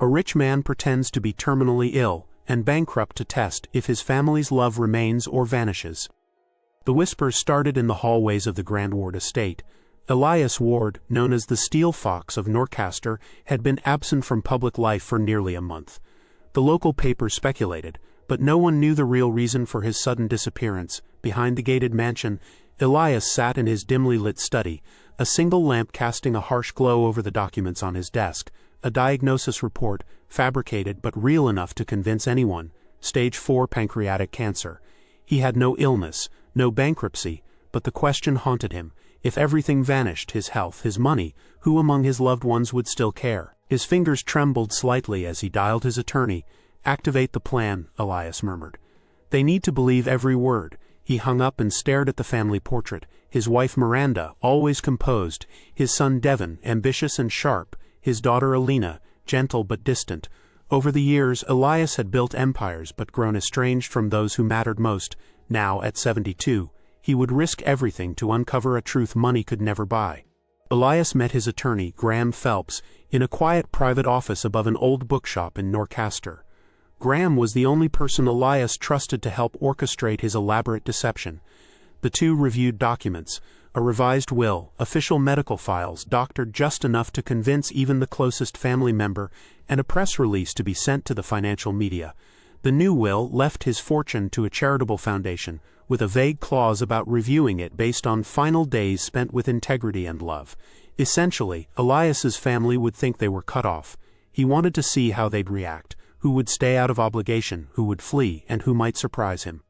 A rich man pretends to be terminally ill and bankrupt to test if his family's love remains or vanishes. The whispers started in the hallways of the Grand Ward estate. Elias Ward, known as the Steel Fox of Norcaster, had been absent from public life for nearly a month. The local papers speculated, but no one knew the real reason for his sudden disappearance. Behind the gated mansion, Elias sat in his dimly lit study, a single lamp casting a harsh glow over the documents on his desk. A diagnosis report, fabricated but real enough to convince anyone: stage 4 pancreatic cancer. He had no illness, no bankruptcy, but the question haunted him: if everything vanished, his health, his money, who among his loved ones would still care? His fingers trembled slightly as he dialed his attorney. "Activate the plan," Elias murmured. "They need to believe every word." He hung up and stared at the family portrait: his wife Miranda, always composed; his son Devon, ambitious and sharp; his daughter Alina, gentle but distant. Over the years, Elias had built empires but grown estranged from those who mattered most. Now, at 72, he would risk everything to uncover a truth money could never buy. Elias met his attorney, Graham Phelps, in a quiet private office above an old bookshop in Norcaster. Graham was the only person Elias trusted to help orchestrate his elaborate deception. The two reviewed documents: a revised will, official medical files doctored just enough to convince even the closest family member, and a press release to be sent to the financial media. The new will left his fortune to a charitable foundation, with a vague clause about reviewing it based on final days spent with integrity and love. Essentially, Elias's family would think they were cut off. He wanted to see how they'd react, who would stay out of obligation, who would flee, and who might surprise him.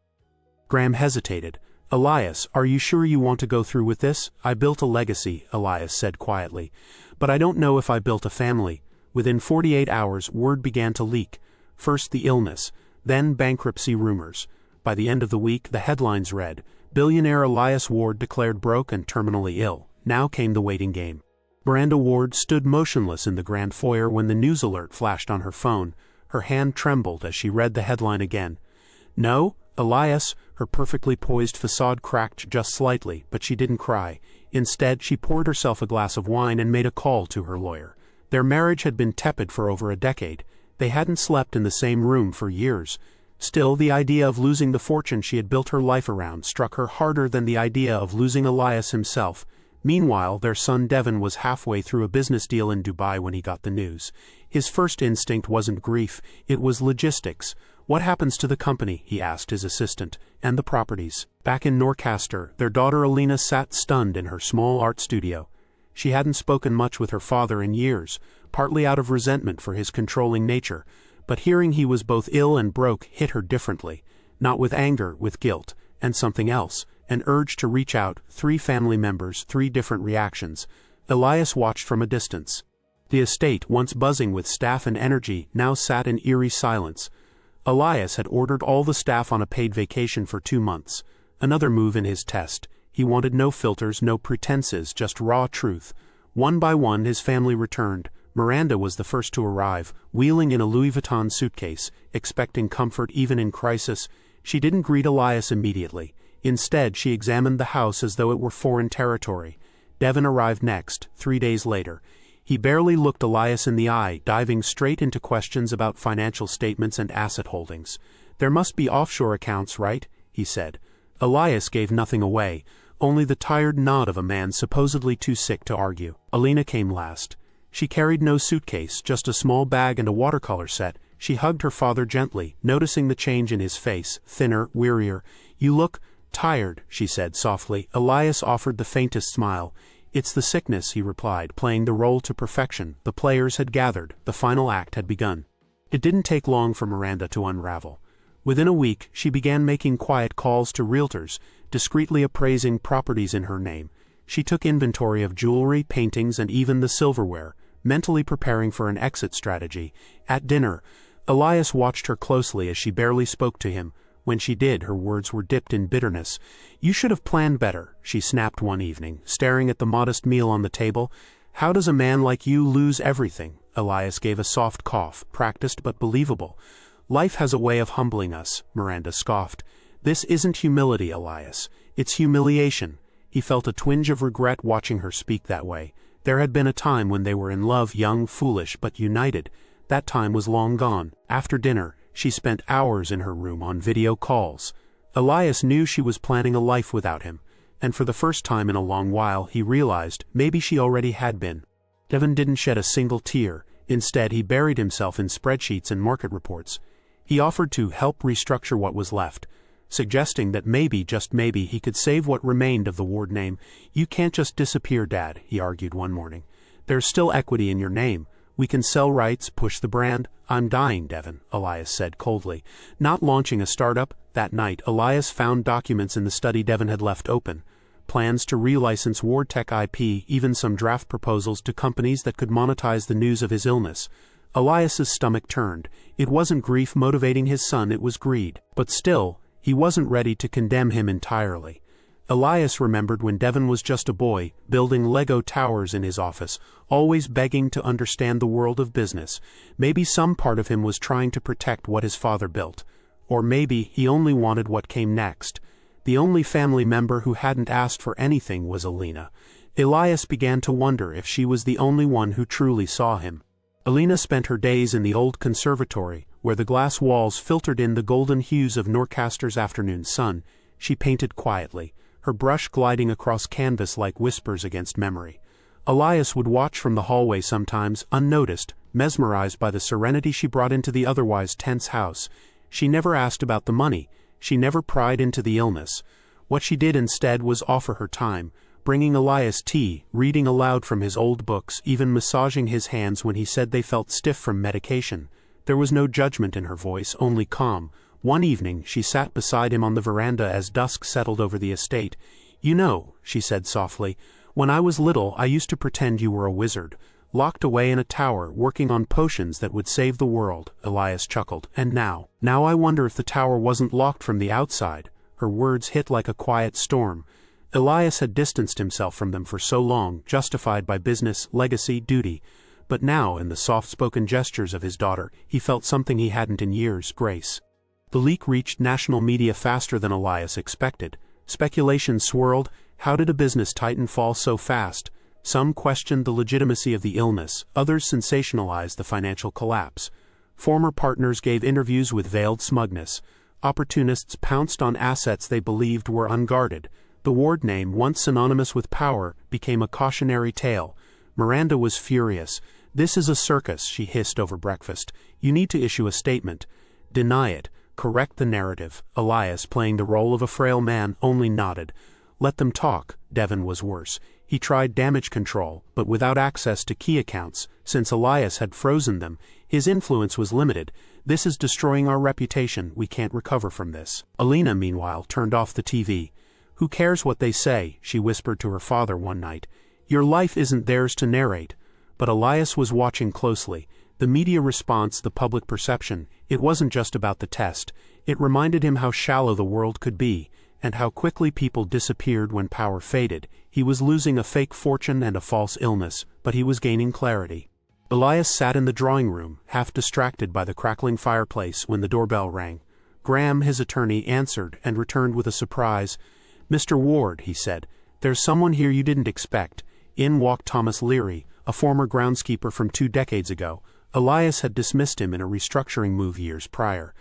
Graham hesitated. "Elias, are you sure you want to go through with this?" "I built a legacy," Elias said quietly. "But I don't know if I built a family." Within 48 hours, word began to leak. First the illness, then bankruptcy rumors. By the end of the week, the headlines read: "Billionaire Elias Ward declared broke and terminally ill." Now came the waiting game. Miranda Ward stood motionless in the grand foyer when the news alert flashed on her phone. Her hand trembled as she read the headline again. "No, Elias." Her perfectly poised facade cracked just slightly, but she didn't cry. Instead, she poured herself a glass of wine and made a call to her lawyer. Their marriage had been tepid for over a decade. They hadn't slept in the same room for years. Still, the idea of losing the fortune she had built her life around struck her harder than the idea of losing Elias himself. Meanwhile, their son Devon was halfway through a business deal in Dubai when he got the news. His first instinct wasn't grief, it was logistics. "What happens to the company?" he asked his assistant, "and the properties?" Back in Norcaster, their daughter Alina sat stunned in her small art studio. She hadn't spoken much with her father in years, partly out of resentment for his controlling nature, but hearing he was both ill and broke hit her differently. Not with anger, with guilt, and something else, an urge to reach out. 3 family members, 3 different reactions. Elias watched from a distance. The estate, once buzzing with staff and energy, now sat in eerie silence. Elias had ordered all the staff on a paid vacation for 2 months. Another move in his test. He wanted no filters, no pretenses, just raw truth. One by one his family returned. Miranda was the first to arrive, wheeling in a Louis Vuitton suitcase, expecting comfort even in crisis. She didn't greet Elias immediately. Instead, she examined the house as though it were foreign territory. Devon arrived next, 3 days later. He barely looked Elias in the eye, diving straight into questions about financial statements and asset holdings. "There must be offshore accounts, right?" he said. Elias gave nothing away, only the tired nod of a man supposedly too sick to argue. Alina came last. She carried no suitcase, just a small bag and a watercolor set. She hugged her father gently, noticing the change in his face, thinner, wearier. "You look tired," she said softly. Elias offered the faintest smile. "It's the sickness," he replied, playing the role to perfection. The players had gathered. The final act had begun. It didn't take long for Miranda to unravel. Within a week, she began making quiet calls to realtors, discreetly appraising properties in her name. She took inventory of jewelry, paintings, and even the silverware, mentally preparing for an exit strategy. At dinner, Elias watched her closely as she barely spoke to him. When she did, her words were dipped in bitterness. "You should have planned better," she snapped one evening, staring at the modest meal on the table. "How does a man like you lose everything?" Elias gave a soft cough, practiced but believable. "Life has a way of humbling us," Miranda scoffed. "This isn't humility, Elias. It's humiliation." He felt a twinge of regret watching her speak that way. There had been a time when they were in love, young, foolish, but united. That time was long gone. After dinner, she spent hours in her room on video calls. Elias knew she was planning a life without him, and for the first time in a long while he realized maybe she already had been. Devin didn't shed a single tear. Instead, he buried himself in spreadsheets and market reports. He offered to help restructure what was left, suggesting that maybe, just maybe, he could save what remained of the Ward name. "You can't just disappear, Dad," he argued one morning. "There's still equity in your name. We can sell rights, push the brand." "I'm dying, Devin," Elias said coldly. "Not launching a startup." That night, Elias found documents in the study Devin had left open. Plans to relicense Ward Tech IP, even some draft proposals to companies that could monetize the news of his illness. Elias's stomach turned. It wasn't grief motivating his son, it was greed. But still, he wasn't ready to condemn him entirely. Elias remembered when Devin was just a boy, building Lego towers in his office, always begging to understand the world of business. Maybe some part of him was trying to protect what his father built. Or maybe he only wanted what came next. The only family member who hadn't asked for anything was Alina. Elias began to wonder if she was the only one who truly saw him. Alina spent her days in the old conservatory, where the glass walls filtered in the golden hues of Norcaster's afternoon sun. She painted quietly, her brush gliding across canvas like whispers against memory. Elias would watch from the hallway sometimes, unnoticed, mesmerized by the serenity she brought into the otherwise tense house. She never asked about the money. She never pried into the illness. What she did instead was offer her time, bringing Elias tea, reading aloud from his old books, even massaging his hands when he said they felt stiff from medication. There was no judgment in her voice, only calm. One evening, she sat beside him on the veranda as dusk settled over the estate. "You know," she said softly, "when I was little I used to pretend you were a wizard. Locked away in a tower, working on potions that would save the world." Elias chuckled. "And now I wonder if the tower wasn't locked from the outside." Her words hit like a quiet storm. Elias had distanced himself from them for so long, justified by business, legacy, duty. But now, in the soft-spoken gestures of his daughter, he felt something he hadn't in years: grace. The leak reached national media faster than Elias expected. Speculation swirled. How did a business titan fall so fast? Some questioned the legitimacy of the illness, others sensationalized the financial collapse. Former partners gave interviews with veiled smugness. Opportunists pounced on assets they believed were unguarded. The Ward name, once synonymous with power, became a cautionary tale. Miranda was furious. "This is a circus," she hissed over breakfast. "You need to issue a statement. Deny it. Correct the narrative." Elias, playing the role of a frail man, only nodded. Let them talk. Devin was worse. He tried damage control, but without access to key accounts. Since Elias had frozen them, his influence was limited. "This is destroying our reputation. We can't recover from this." Alina, meanwhile, turned off the TV. "Who cares what they say?" she whispered to her father one night. "Your life isn't theirs to narrate." But Elias was watching closely. The media response, the public perception, it wasn't just about the test. It reminded him how shallow the world could be, and how quickly people disappeared when power faded. He was losing a fake fortune and a false illness, but he was gaining clarity. Elias sat in the drawing room, half distracted by the crackling fireplace, when the doorbell rang. Graham, his attorney, answered and returned with a surprise. "Mr. Ward," he said, "there's someone here you didn't expect." In walked Thomas Leary, a former groundskeeper from 2 decades ago. Elias had dismissed him in a restructuring move years prior.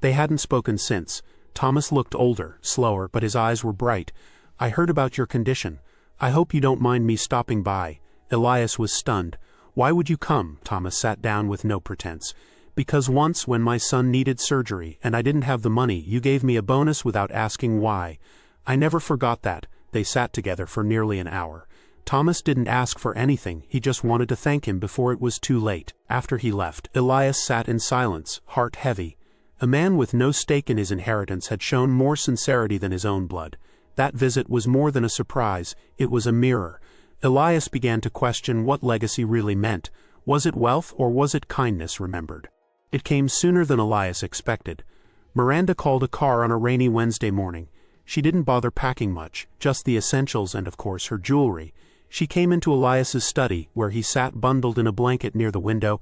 They hadn't spoken since. Thomas looked older, slower, but his eyes were bright. "I heard about your condition. I hope you don't mind me stopping by." Elias was stunned. "Why would you come?" Thomas sat down with no pretense. "Because once, when my son needed surgery and I didn't have the money, you gave me a bonus without asking why. I never forgot that." They sat together for nearly an hour. Thomas didn't ask for anything, he just wanted to thank him before it was too late. After he left, Elias sat in silence, heart heavy. A man with no stake in his inheritance had shown more sincerity than his own blood. That visit was more than a surprise, it was a mirror. Elias began to question what legacy really meant. Was it wealth or was it kindness remembered? It came sooner than Elias expected. Miranda called a car on a rainy Wednesday morning. She didn't bother packing much, just the essentials and, of course, her jewelry. She came into Elias's study, where he sat bundled in a blanket near the window.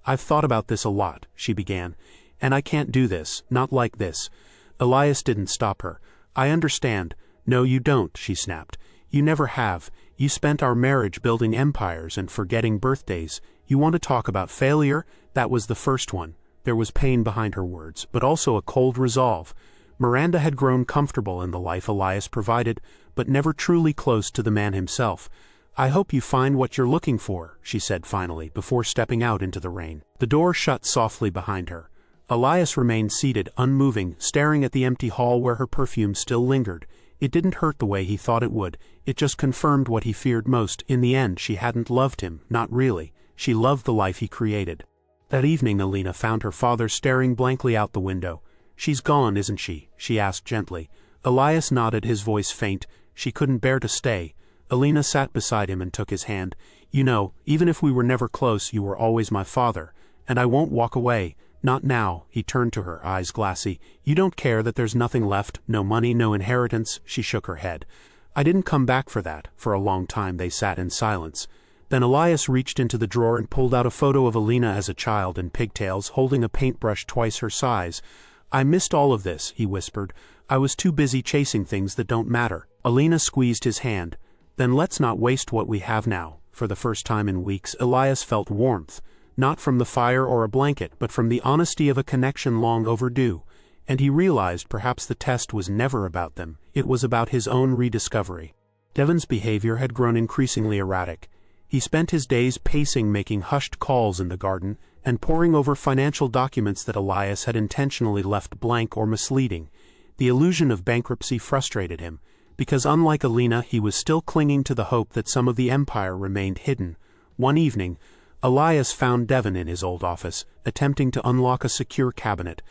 "I've thought about this a lot," she began. "And I can't do this, not like this." Elias didn't stop her. "I understand." "No, you don't," she snapped. "You never have. You spent our marriage building empires and forgetting birthdays. You want to talk about failure? That was the first one. There was pain behind her words, but also a cold resolve. Miranda had grown comfortable in the life Elias provided, but never truly close to the man himself. I hope you find what you're looking for, she said finally, before stepping out into the rain. The door shut softly behind her. Elias remained seated, unmoving, staring at the empty hall where her perfume still lingered. It didn't hurt the way he thought it would. It just confirmed what he feared most. In the end, she hadn't loved him, not really. She loved the life he created. That evening, Alina found her father staring blankly out the window. "She's gone, isn't she?" she asked gently. Elias nodded, his voice faint. She couldn't bear to stay. Alina sat beside him and took his hand. "You know, even if we were never close, you were always my father. And I won't walk away. Not now." He turned to her, eyes glassy. "You don't care that there's nothing left? No money, no inheritance?" She shook her head. "I didn't come back for that." For a long time they sat in silence. Then Elias reached into the drawer and pulled out a photo of Alina as a child in pigtails, holding a paintbrush twice her size. "I missed all of this," he whispered. "I was too busy chasing things that don't matter." Alina squeezed his hand. "Then let's not waste what we have now." For the first time in weeks, Elias felt warmth. Not from the fire or a blanket, but from the honesty of a connection long overdue. And he realized perhaps the test was never about them. It was about his own rediscovery. Devon's behavior had grown increasingly erratic. He spent his days pacing, making hushed calls in the garden, and poring over financial documents that Elias had intentionally left blank or misleading. The illusion of bankruptcy frustrated him, because unlike Alina, he was still clinging to the hope that some of the empire remained hidden. One evening, Elias found Devon in his old office, attempting to unlock a secure cabinet.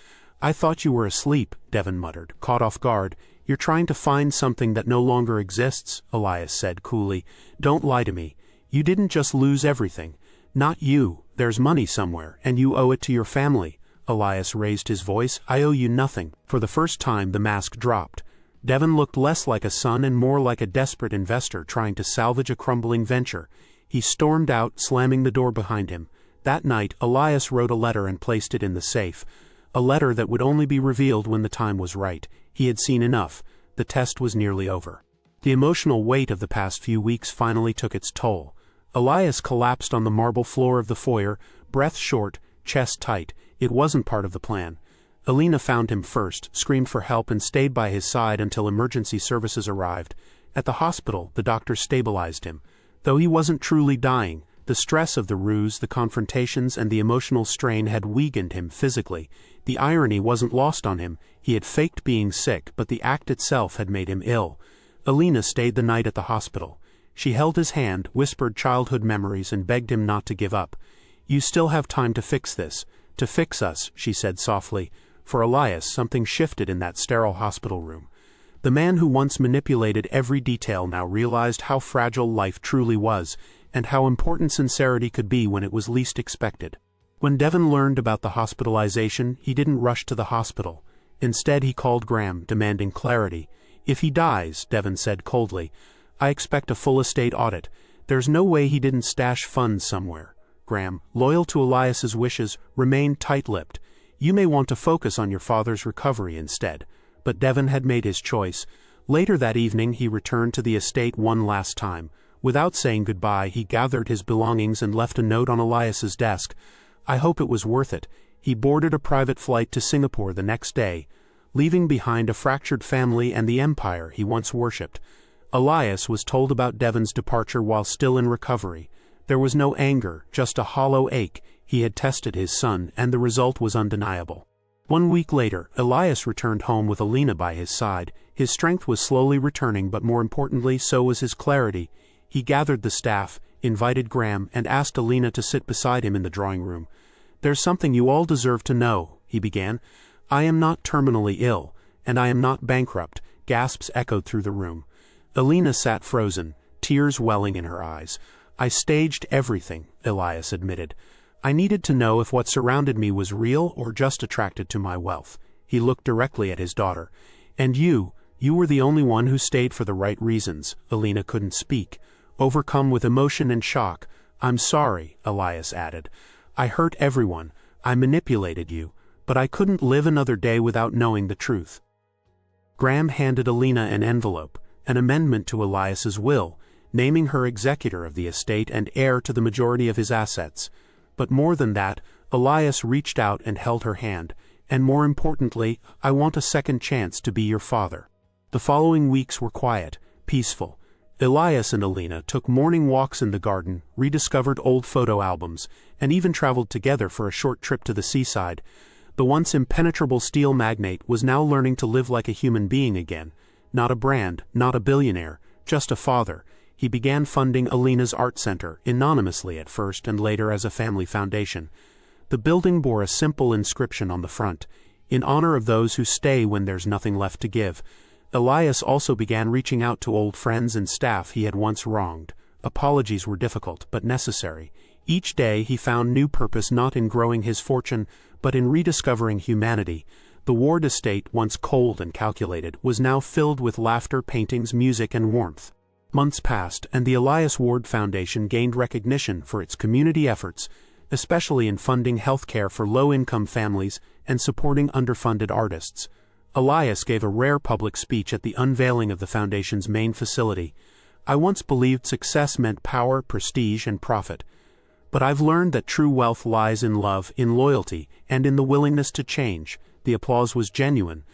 "I thought you were asleep," Devon muttered, caught off guard. "You're trying to find something that no longer exists," Elias said coolly. "Don't lie to me. You didn't just lose everything. Not you. There's money somewhere, and you owe it to your family." Elias raised his voice. "I owe you nothing." For the first time the mask dropped. Devon looked less like a son and more like a desperate investor trying to salvage a crumbling venture. He stormed out, slamming the door behind him. That night, Elias wrote a letter and placed it in the safe. A letter that would only be revealed when the time was right. He had seen enough. The test was nearly over. The emotional weight of the past few weeks finally took its toll. Elias collapsed on the marble floor of the foyer, breath short, chest tight. It wasn't part of the plan. Alina found him first, screamed for help, and stayed by his side until emergency services arrived. At the hospital, the doctor stabilized him. Though he wasn't truly dying, the stress of the ruse, the confrontations, and the emotional strain had weakened him physically. The irony wasn't lost on him. He had faked being sick, but the act itself had made him ill. Alina stayed the night at the hospital. She held his hand, whispered childhood memories, and begged him not to give up. "You still have time to fix this. To fix us," she said softly. For Elias, something shifted in that sterile hospital room. The man who once manipulated every detail now realized how fragile life truly was, and how important sincerity could be when it was least expected. When Devon learned about the hospitalization, he didn't rush to the hospital. Instead, he called Graham, demanding clarity. "If he dies," Devon said coldly, "I expect a full estate audit. There's no way he didn't stash funds somewhere." Graham, loyal to Elias's wishes, remained tight-lipped. "You may want to focus on your father's recovery instead." But Devon had made his choice. Later that evening he returned to the estate one last time. Without saying goodbye, he gathered his belongings and left a note on Elias's desk. "I hope it was worth it." He boarded a private flight to Singapore the next day, leaving behind a fractured family and the empire he once worshipped. Elias was told about Devon's departure while still in recovery. There was no anger, just a hollow ache. He had tested his son, and the result was undeniable. 1 week later, Elias returned home with Alina by his side. His strength was slowly returning, but more importantly, so was his clarity. He gathered the staff, invited Graham, and asked Alina to sit beside him in the drawing room. "There's something you all deserve to know," he began. "I am not terminally ill, and I am not bankrupt." Gasps echoed through the room. Alina sat frozen, tears welling in her eyes. "I staged everything," Elias admitted. "I needed to know if what surrounded me was real or just attracted to my wealth." He looked directly at his daughter. "And you were the only one who stayed for the right reasons." Alina couldn't speak, overcome with emotion and shock. "I'm sorry," Elias added. "I hurt everyone. I manipulated you. But I couldn't live another day without knowing the truth." Graham handed Alina an envelope, an amendment to Elias's will. naming her executor of the estate and heir to the majority of his assets. But more than that, Elias reached out and held her hand, and more importantly, I want a second chance to be your father. The following weeks were quiet, peaceful. Elias and Alina took morning walks in the garden, rediscovered old photo albums, and even traveled together for a short trip to the seaside. The once impenetrable steel magnate was now learning to live like a human being again. Not a brand, not a billionaire, just a father. He began funding Alina's art center, anonymously at first and later as a family foundation. The building bore a simple inscription on the front, "In honor of those who stay when there's nothing left to give." Elias also began reaching out to old friends and staff he had once wronged. Apologies were difficult, but necessary. Each day he found new purpose not in growing his fortune, but in rediscovering humanity. The Ward estate, once cold and calculated, was now filled with laughter, paintings, music, and warmth. Months passed, and the Elias Ward Foundation gained recognition for its community efforts, especially in funding healthcare for low-income families and supporting underfunded artists. Elias gave a rare public speech at the unveiling of the foundation's main facility. "I once believed success meant power, prestige, and profit. But I've learned that true wealth lies in love, in loyalty, and in the willingness to change." The applause was genuine.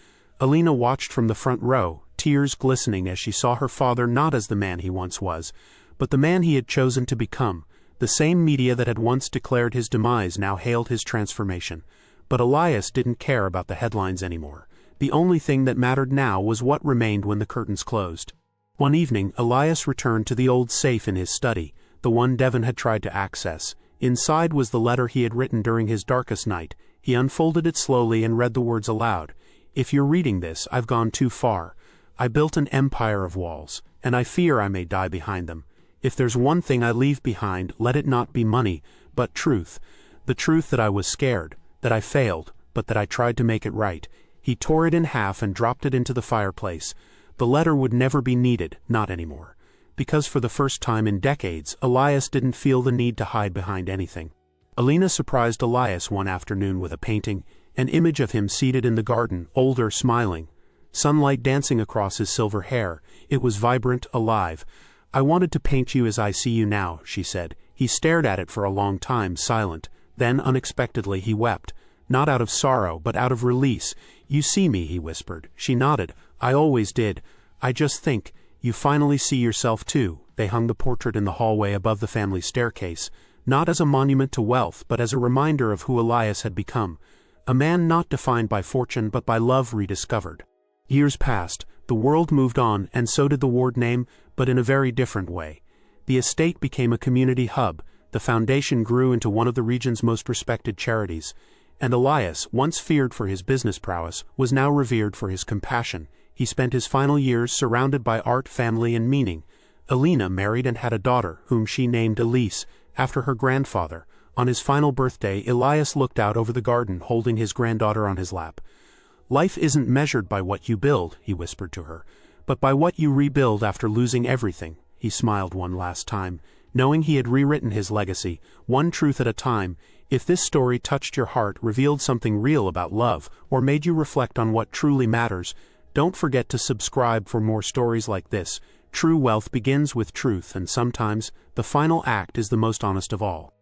Alina watched from the front row, tears glistening as she saw her father not as the man he once was, but the man he had chosen to become. The same media that had once declared his demise now hailed his transformation. But Elias didn't care about the headlines anymore. The only thing that mattered now was what remained when the curtains closed. One evening, Elias returned to the old safe in his study, the one Devon had tried to access. Inside was the letter he had written during his darkest night. He unfolded it slowly and read the words aloud. "If you're reading this, I've gone too far. I built an empire of walls, and I fear I may die behind them. If there's one thing I leave behind, let it not be money, but truth. The truth that I was scared, that I failed, but that I tried to make it right." He tore it in half and dropped it into the fireplace. The letter would never be needed, not anymore. Because for the first time in decades, Elias didn't feel the need to hide behind anything. Alina surprised Elias one afternoon with a painting, an image of him seated in the garden, older, smiling. Sunlight dancing across his silver hair. It was vibrant, alive. "I wanted to paint you as I see you now," she said. He stared at it for a long time, silent. Then, unexpectedly, he wept. Not out of sorrow, but out of release. "You see me," he whispered. She nodded. "I always did. I just think, you finally see yourself too." They hung the portrait in the hallway above the family staircase, not as a monument to wealth, but as a reminder of who Elias had become. A man not defined by fortune, but by love rediscovered. Years passed, the world moved on, and so did the Ward name, but in a very different way. The estate became a community hub, the foundation grew into one of the region's most respected charities, and Elias, once feared for his business prowess, was now revered for his compassion. He spent his final years surrounded by art, family, and meaning. Alina married and had a daughter, whom she named Elise, after her grandfather. On his final birthday, Elias looked out over the garden, holding his granddaughter on his lap. "Life isn't measured by what you build," he whispered to her, "but by what you rebuild after losing everything." He smiled one last time, knowing he had rewritten his legacy, one truth at a time. If this story touched your heart, revealed something real about love, or made you reflect on what truly matters, don't forget to subscribe for more stories like this. True wealth begins with truth, and sometimes the final act is the most honest of all.